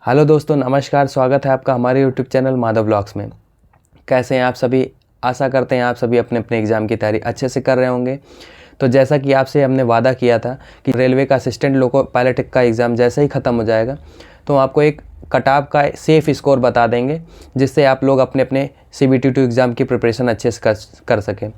Hello दोस्तों, नमस्कार। स्वागत है आपका हमारे यूट्यूब चैनल माधव ब्लॉग्स में। कैसे हैं आप सभी? आशा करते हैं आप सभी अपने अपने एग्ज़ाम की तैयारी अच्छे से कर रहे होंगे। तो जैसा कि आपसे हमने वादा किया था कि रेलवे का असिस्टेंट लोको पायलट का एग्ज़ाम जैसे ही ख़त्म हो जाएगा तो आपको एक कट ऑफ का सेफ़ स्कोर बता देंगे, जिससे आप लोग अपने अपने CBT 2 एग्ज़ाम की प्रिपरेशन अच्छे से कर सकें।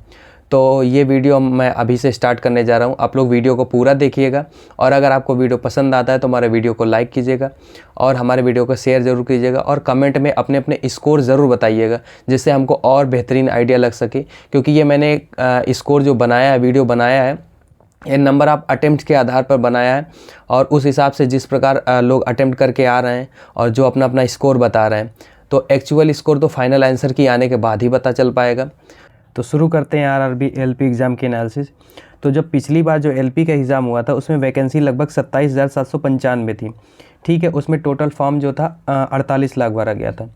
तो ये वीडियो मैं अभी से स्टार्ट करने जा रहा हूँ। आप लोग वीडियो को पूरा देखिएगा और अगर आपको वीडियो पसंद आता है तो हमारे वीडियो को लाइक कीजिएगा और हमारे वीडियो को शेयर ज़रूर कीजिएगा और कमेंट में अपने अपने स्कोर ज़रूर बताइएगा, जिससे हमको और बेहतरीन आइडिया लग सके। क्योंकि ये मैंने स्कोर जो बनाया है, वीडियो बनाया है, ये नंबर ऑफ़ अटेम्प्ट के आधार पर बनाया है और उस हिसाब से जिस प्रकार लोग अटेम्प्ट करके आ रहे हैं और जो अपना अपना स्कोर बता रहे हैं, तो एक्चुअल स्कोर तो फाइनल आंसर की आने के बाद ही पता चल पाएगा। तो शुरू करते हैं RRB LP एग्ज़ाम की एनालिसिस। तो जब पिछली बार जो LP का एग्ज़ाम हुआ था उसमें वैकेंसी लगभग 27,795 थी। ठीक है, उसमें टोटल फॉर्म जो था 48 लाख भरा गया था,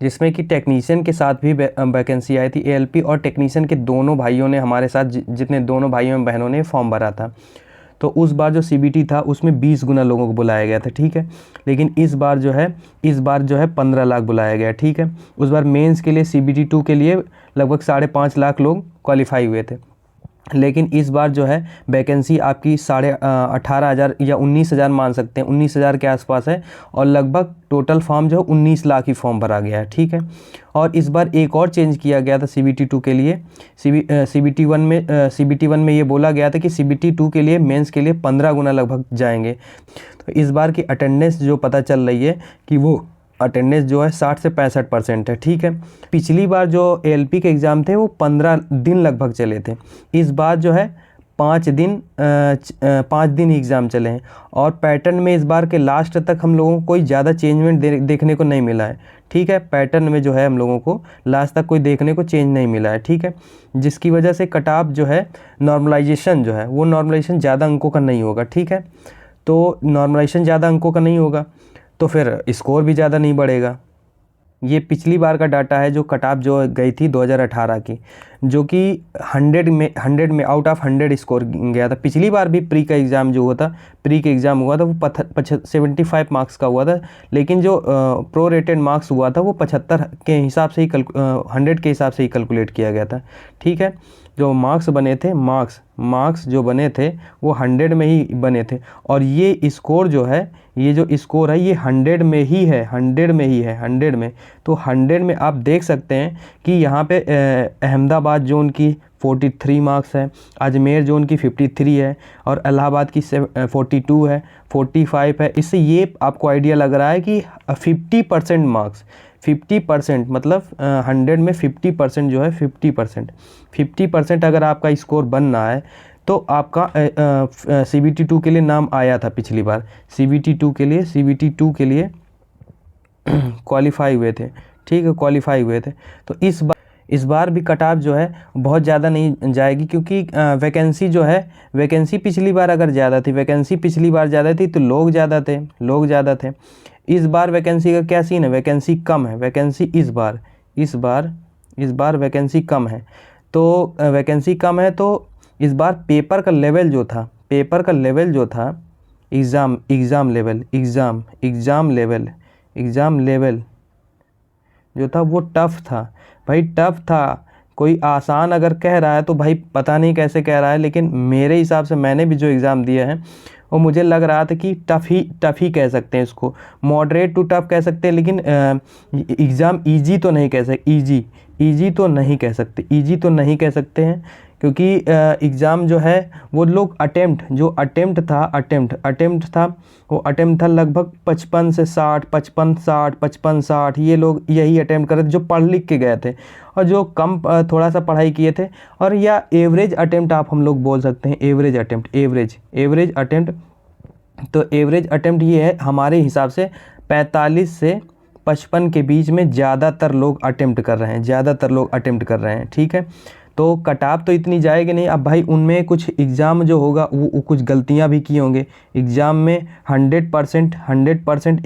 जिसमें कि टेक्नीशियन के साथ भी वैकेंसी आई थी। ALP और टेक्नीशियन के दोनों भाइयों ने हमारे साथ जितने दोनों भाइयों बहनों ने फॉर्म भरा था, तो उस बार जो CBT था उसमें 20 गुना लोगों को बुलाया गया था। ठीक है, लेकिन इस बार जो है 15 लाख बुलाया गया। ठीक है, उस बार मेंस के लिए CBT 2 के लिए लगभग 5.5 लाख लोग क्वालिफाई हुए थे, लेकिन इस बार जो है वैकेंसी आपकी 18,500 या 19,000 मान सकते हैं, 19,000 के आसपास है और लगभग टोटल फॉर्म जो है 19 लाख ही फॉर्म भरा गया है। ठीक है, और इस बार एक और चेंज किया गया था CBT 2 के लिए। CBT 1 में ये बोला गया था कि CBT 2 के लिए मेंस के लिए 15 गुना लगभग जाएंगे। तो इस बार की अटेंडेंस जो पता चल रही है कि वो अटेंडेंस जो है 60 से 65% है। ठीक है, पिछली बार जो ALP के एग्ज़ाम थे वो 15 दिन लगभग चले थे। इस बार जो है 5 दिन एग्ज़ाम चले हैं और पैटर्न में इस बार के लास्ट तक हम लोगों को कोई ज़्यादा चेंजमेंट देखने को नहीं मिला है। ठीक है, पैटर्न में जो है हम लोगों को लास्ट तक कोई देखने को चेंज नहीं मिला है। ठीक है, जिसकी वजह से कट ऑफ जो है नॉर्मलाइजेशन जो है वो नॉर्मलाइजेशन ज़्यादा अंकों का नहीं होगा। ठीक है, तो नॉर्मलाइजेशन ज़्यादा अंकों का नहीं होगा तो फिर स्कोर भी ज़्यादा नहीं बढ़ेगा। ये पिछली बार का डाटा है जो कट ऑफ जो गई थी 2018 की, जो कि 100 में आउट ऑफ 100 स्कोर गया था। पिछली बार भी प्री का एग्ज़ाम जो हुआ था, प्री के एग्ज़ाम हुआ था वो 75 मार्क्स का हुआ था, लेकिन जो प्रो रेटेड मार्क्स हुआ था वो 75 के हिसाब से ही 100 के हिसाब से ही कैलकुलेट किया गया था। ठीक है, जो मार्क्स बने थे मार्क्स जो बने थे वो 100 में ही बने थे और ये स्कोर जो है, ये जो स्कोर है ये 100 में ही है, 100 में ही है, 100 में। तो 100 में आप देख सकते हैं कि यहाँ पे अहमदाबाद जोन की 43 मार्क्स है, अजमेर जोन की 53 है और इलाहाबाद की 42 है, 45 है। इससे ये आपको आइडिया लग रहा है कि 50% मार्क्स, 50% मतलब 100 में 50% जो है 50% अगर आपका स्कोर बन रहा है तो आपका CBT 2 के लिए नाम आया था पिछली बार। CBT 2 के लिए क्वालिफाई हुए थे। ठीक है, क्वालिफाई हुए थे। तो इस बार भी कट ऑफ जो है बहुत ज़्यादा नहीं जाएगी, क्योंकि वैकेंसी पिछली बार अगर ज़्यादा थी, वैकेंसी पिछली बार ज़्यादा थी तो लोग ज़्यादा थे। इस बार वैकेंसी का क्या सीन है? वैकेंसी कम है। वैकेंसी इस बार वैकेंसी कम है। तो वैकेंसी कम है तो इस बार पेपर का लेवल जो था एग्ज़ाम लेवल जो था वो टफ़ था भाई, टफ़ था। कोई आसान अगर कह रहा है तो भाई पता नहीं कैसे कह रहा है, लेकिन मेरे हिसाब से मैंने भी जो एग्ज़ाम दिया है वो मुझे लग रहा था कि टफ़ ही कह सकते हैं इसको, मॉडरेट टू टफ़ कह सकते हैं, लेकिन एग्ज़ाम ईजी तो नहीं कह सकते, ईजी तो नहीं कह सकते हैं, क्योंकि एग्ज़ाम जो है वो लोग अटेम्प्ट था लगभग 55 से 60 ये लोग यही अटेम्प्ट कर रहे थे जो पढ़ लिख के गए थे और जो कम थोड़ा सा पढ़ाई किए थे, और या एवरेज अटेम्प्ट आप हम लोग बोल सकते हैं, एवरेज अटेम्प्ट। तो एवरेज अटेम्प्ट ये है हमारे हिसाब से 45 से 55 के बीच में ज़्यादातर लोग अटेम्प्ट कर रहे हैं। ठीक है, तो कट ऑफ तो इतनी जाएगी नहीं। अब भाई उनमें कुछ एग्ज़ाम जो होगा वो कुछ गलतियां भी की होंगे एग्ज़ाम में। 100%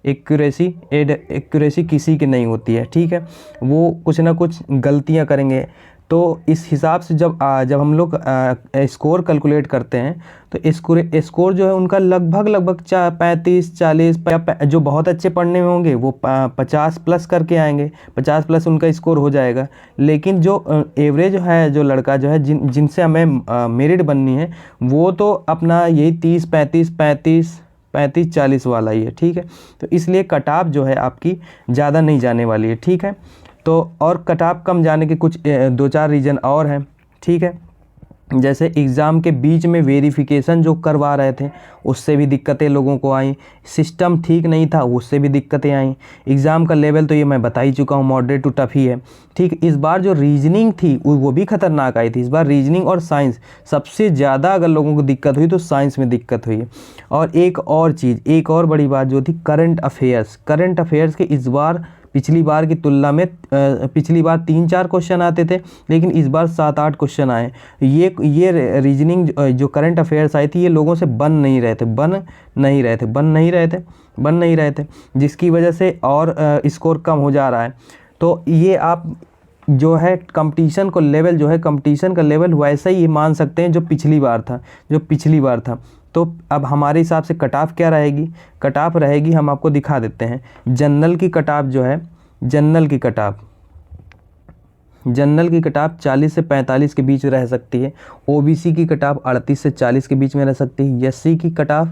एक्यूरेसी किसी की नहीं होती है। ठीक है, वो कुछ ना कुछ गलतियां करेंगे। तो इस हिसाब से जब हम लोग स्कोर कैलकुलेट करते हैं तो स्कोर जो है उनका लगभग 35-40, जो बहुत अच्छे पढ़ने में होंगे वो 50 प्लस करके आएंगे, 50 प्लस उनका स्कोर हो जाएगा। लेकिन जो एवरेज है, जो लड़का जो है जिनसे हमें मेरिट बननी है, वो तो अपना यही 30-35-40 वाला ही है, ठीक है। तो इसलिए कट ऑफ जो है आपकी ज़्यादा नहीं जाने वाली है, ठीक है। तो और कट ऑफ कम जाने के कुछ 2-4 रीज़न और हैं, ठीक है। जैसे एग्ज़ाम के बीच में वेरिफिकेशन जो करवा रहे थे उससे भी दिक्कतें लोगों को आई, सिस्टम ठीक नहीं था उससे भी दिक्कतें आई। एग्ज़ाम का लेवल तो ये मैं बता ही चुका हूँ, मॉडरेट टू टफ ही है, ठीक। इस बार जो रीजनिंग थी वो भी खतरनाक आई थी। इस बार रीजनिंग और साइंस सबसे ज़्यादा अगर लोगों को दिक्कत हुई तो साइंस में दिक्कत हुई। और एक और चीज़, एक और बड़ी बात जो थी, करंट अफेयर्स के इस बार पिछली बार की तुलना में पिछली बार 3-4 क्वेश्चन आते थे, लेकिन इस बार 7-8 क्वेश्चन आए। ये रीजनिंग जो करंट अफेयर्स आई थी ये लोगों से बन नहीं रहे थे, जिसकी वजह से और स्कोर कम हो जा रहा है। तो ये आप जो है कंपटीशन का लेवल वैसा ही मान सकते हैं जो पिछली बार था। तो अब हमारे हिसाब से कट ऑफ क्या रहेगी, कट ऑफ रहेगी, हम आपको दिखा देते हैं। जनरल की कट ऑफ जो है, जनरल की कट ऑफ 40 से 45 के बीच रह सकती है। ओबीसी की कट ऑफ 38 से 40 के बीच में रह सकती है। एससी की कट ऑफ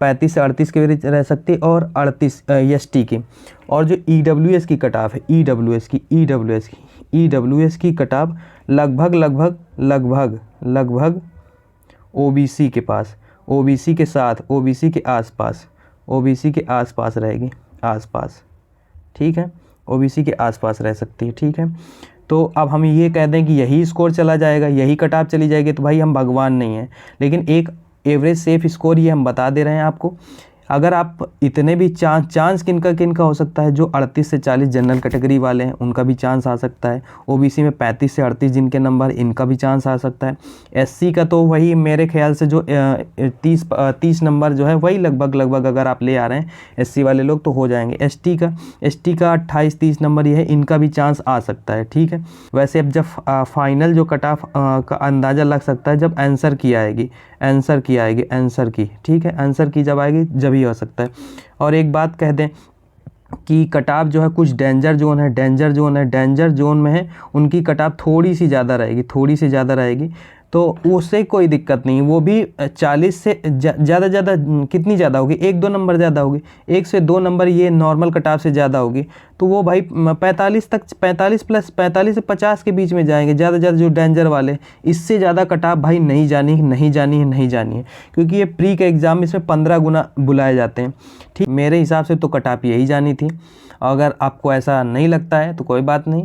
35 से 38 के बीच रह सकती है, और 38 एसटी की। और जो ईडब्ल्यूएस की कट ऑफ है, ईडब्ल्यूएस की कट ऑफ लगभग ओबीसी के पास, ओबीसी के आसपास रहेगी, ठीक है। ओबीसी के आसपास रह सकती है, ठीक है। तो अब हम ये कह दें कि यही स्कोर चला जाएगा, यही कट ऑफ चली जाएगी, तो भाई हम भगवान नहीं हैं। लेकिन एक एवरेज सेफ स्कोर ये हम बता दे रहे हैं आपको। अगर आप इतने भी चांस किनका हो सकता है, जो 38 से 40 जनरल कैटेगरी वाले हैं उनका भी चांस आ सकता है। ओबीसी में 35 से 38 जिनके नंबर, इनका भी चांस आ सकता है। एससी का तो वही मेरे ख्याल से जो 30 नंबर जो है वही लगभग अगर आप ले आ रहे हैं एससी वाले लोग तो हो जाएंगे। एसटी का 28-30 नंबर ये है, इनका भी चांस आ सकता है, ठीक है। वैसे अब जब फाइनल जो कट ऑफ का अंदाज़ा लग सकता है जब आंसर की आएगी, ठीक है। आंसर की जब आएगी जब ही हो सकता है। और एक बात कह दें कि कट ऑफ जो है कुछ डेंजर जोन में है, उनकी कट ऑफ थोड़ी सी ज़्यादा रहेगी, तो उससे कोई दिक्कत नहीं। वो भी 40 से ज़्यादा कितनी ज़्यादा होगी, 1-2 नंबर ज़्यादा होगी, 1 से 2 नंबर ये नॉर्मल कट ऑफ से ज़्यादा होगी। तो वो भाई 45 प्लस 45 से 50 के बीच में जाएंगे ज़्यादा जो डेंजर वाले। इससे ज़्यादा कट ऑफ भाई नहीं जानी है, क्योंकि ये प्री का एग्ज़ाम इसमें 15 गुना बुलाए जाते हैं, ठीक। मेरे हिसाब से तो कट ऑफ यही जानी थी। अगर आपको ऐसा नहीं लगता है तो कोई बात नहीं,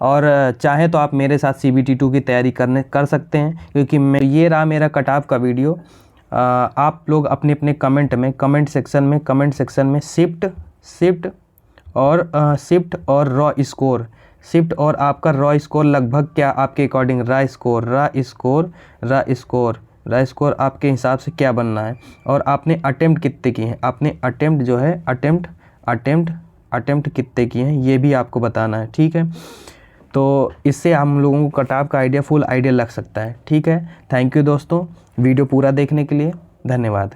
और चाहे तो आप मेरे साथ CBT 2 की तैयारी कर सकते हैं, क्योंकि ये रहा मेरा कट ऑफ का वीडियो। आप लोग अपने कमेंट सेक्शन में शिफ्ट और रॉ आपका रॉ स्कोर लगभग क्या आपके अकॉर्डिंग, रा स्कोर आपके हिसाब से क्या बनना है, और आपने अटेम्प्ट कितने किए हैं, आपने अटेम्प्ट जो है अटेम्प्ट कितने किए हैं ये भी आपको बताना है, ठीक है। तो इससे हम लोगों को कट ऑफ का फुल आइडिया लग सकता है, ठीक है। थैंक यू दोस्तों, वीडियो पूरा देखने के लिए धन्यवाद।